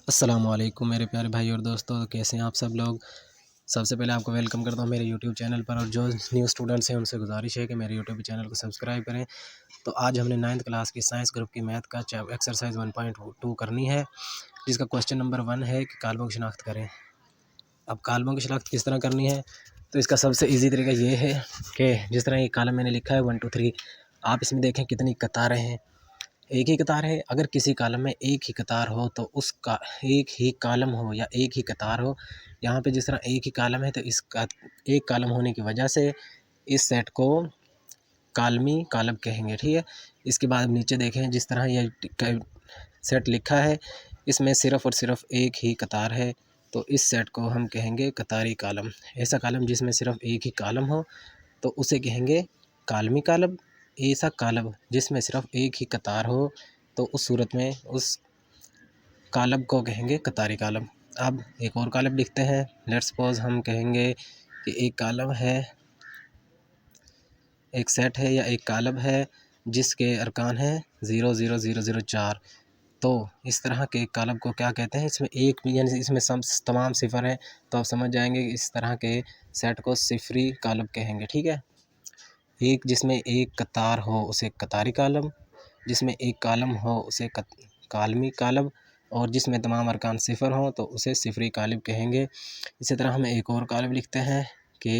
अस्सलामुअलैकुम मेरे प्यारे भाई और दोस्तों, कैसे हैं आप सब लोग। सबसे पहले आपको वेलकम करता हूं मेरे यूट्यूब चैनल पर। और जो न्यू स्टूडेंट्स हैं उनसे गुजारिश है कि मेरे यूट्यूब चैनल को सब्सक्राइब करें। तो आज हमने 9th क्लास की साइंस ग्रुप की मैथ का एक्सरसाइज 1.2 करनी है, जिसका क्वेश्चन नंबर 1 है कि कालमों की शिनाख्त करें। अब कालमों की शिनाख्त किस तरह करनी है, तो इसका सबसे ईजी तरीका ये है कि जिस तरह ये कालम मैंने लिखा है 1 2 3, आप इसमें देखें कितनी कतारें हैं। एक ही कतार है। अगर किसी कॉलम में एक ही कतार हो तो उसका एक ही कॉलम हो या एक ही कतार हो, यहाँ पे जिस तरह एक ही कॉलम है तो इसका एक कॉलम होने की वजह से इस सेट को कालमी कॉलम कहेंगे, ठीक है। इसके बाद नीचे देखें जिस तरह ये सेट लिखा है, इसमें सिर्फ़ और सिर्फ एक ही कतार है, तो इस सेट को हम कहेंगे कतारी कॉलम। ऐसा कॉलम जिसमें सिर्फ एक ही कॉलम हो तो उसे कहेंगे कालमी कॉलम। ऐसा कॉलम जिसमें सिर्फ एक ही कतार हो तो उस सूरत में उस कॉलम को कहेंगे कतारी कॉलम। अब एक और कॉलम लिखते हैं। लेट्स सपोज हम कहेंगे कि एक कॉलम है, एक सेट है या एक कॉलम है जिसके अरकान हैं 0 0 0 0 4। तो इस तरह के कॉलम को क्या कहते हैं, इसमें एक भी यानी इसमें तमाम सिफर हैं, तो आप समझ जाएंगे कि इस तरह के सेट को सिफरी कॉलम कहेंगे, ठीक है। एक जिसमें एक कतार हो उसे कतारी कॉलम, जिसमें एक कॉलम हो उसे कालमी कॉलम, और जिसमें तमाम अरकान सिफर हों तो उसे सिफरी कॉलम कहेंगे। इसी तरह हम एक और कॉलम लिखते हैं कि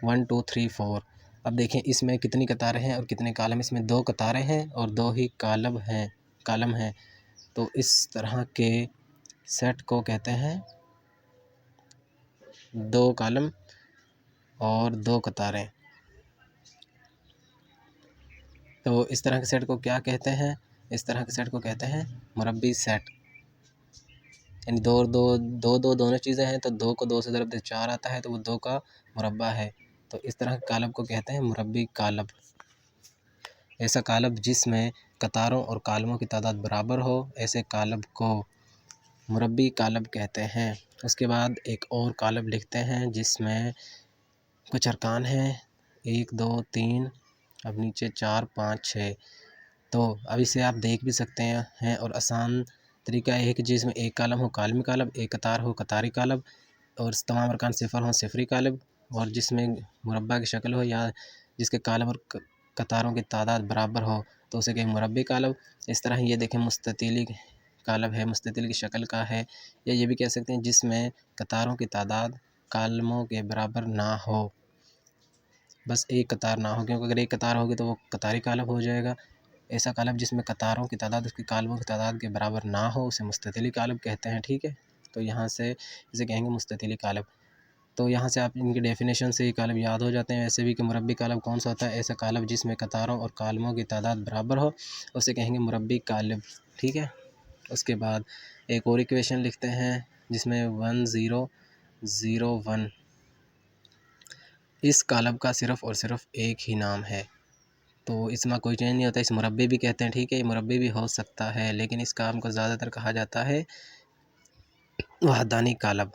1 2 3 4। अब देखें इसमें कितनी कतारें हैं और कितने कॉलम। इसमें 2 कतारें हैं और 2 ही कॉलम हैं। तो इस तरह के सेट को कहते हैं 2 कॉलम और 2 कतारें। तो इस तरह के सेट को क्या कहते हैं, इस तरह के सेट को कहते हैं मुरब्बी सेट। यानी दो दोनों चीज़ें हैं, तो 2 को 2 से ज़रब दे 4 आता है, तो वो 2 का मुरब्बा है। तो इस तरह के कॉलम को कहते हैं मुरब्बी कॉलम। ऐसा कॉलम जिसमें कतारों और कॉलमों की तादाद बराबर हो, ऐसे कॉलम को मुरब्बी कॉलम कहते हैं। उसके बाद एक और कॉलम लिखते हैं जिसमें कुछ अरकान हैं 1 2 3, अब नीचे 4 5 6। तो अब इसे आप देख भी सकते हैं और आसान तरीका यह है कि जिसमें एक कॉलम हो कालमी कॉलम, एक कतार हो कतारी कॉलम, और तमाम अरकान सिफर हों सिफरी कॉलम, और जिसमें मुरब्बा की शक्ल हो या जिसके कॉलम और कतारों की तादाद बराबर हो तो उसे कहें मुरब्बी कॉलम। इस तरह ये देखें मुस्ततिली कॉलम है, मुस्ततिल की शक्ल का है, या ये भी कह सकते हैं जिसमें कतारों की तादाद कॉलमों के बराबर ना हो, बस एक कतार ना हो, क्योंकि अगर एक कतार होगी तो वो कतारी कॉलम हो जाएगा। ऐसा कॉलम जिसमें कतारों की तादाद उसकी कॉलमों की तादाद के बराबर ना हो उसे मुस्ततिली कॉलम कहते हैं, ठीक है। तो यहाँ से इसे कहेंगे मुस्ततिली कॉलम। तो यहाँ से आप इनकी डेफिनेशन से ये कॉलम याद हो जाते हैं वैसे भी कि मुरब्बी कॉलम कौन सा होता है, ऐसा कॉलम जिसमें कतारों और कॉलमों की तादाद बराबर हो उसे कहेंगे मुरब्बी कॉलम, ठीक है। उसके बाद एक और इक्वेशन लिखते हैं जिसमें 1 0 0 1। इस कॉलम का सिर्फ़ और सिर्फ एक ही नाम है, तो इसमें कोई चेंज नहीं होता। इस मुरब्बे भी कहते हैं, ठीक है, ये मुरब्बे भी हो सकता है, लेकिन इस काम को ज़्यादातर कहा जाता है वहदानी कॉलम।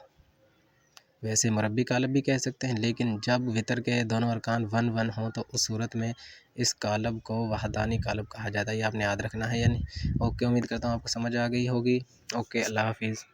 वैसे मुरब्बी कॉलम भी कह सकते हैं, लेकिन जब वितर के दोनों अरकान 1 1 हों तो उस सूरत में इस कॉलम को वहदानी कॉलम कहा जाता है। ये आपने याद रखना है यानी। ओके, उम्मीद करता हूँ आपको समझ आ गई होगी। ओके, अल्लाह हाफिज़।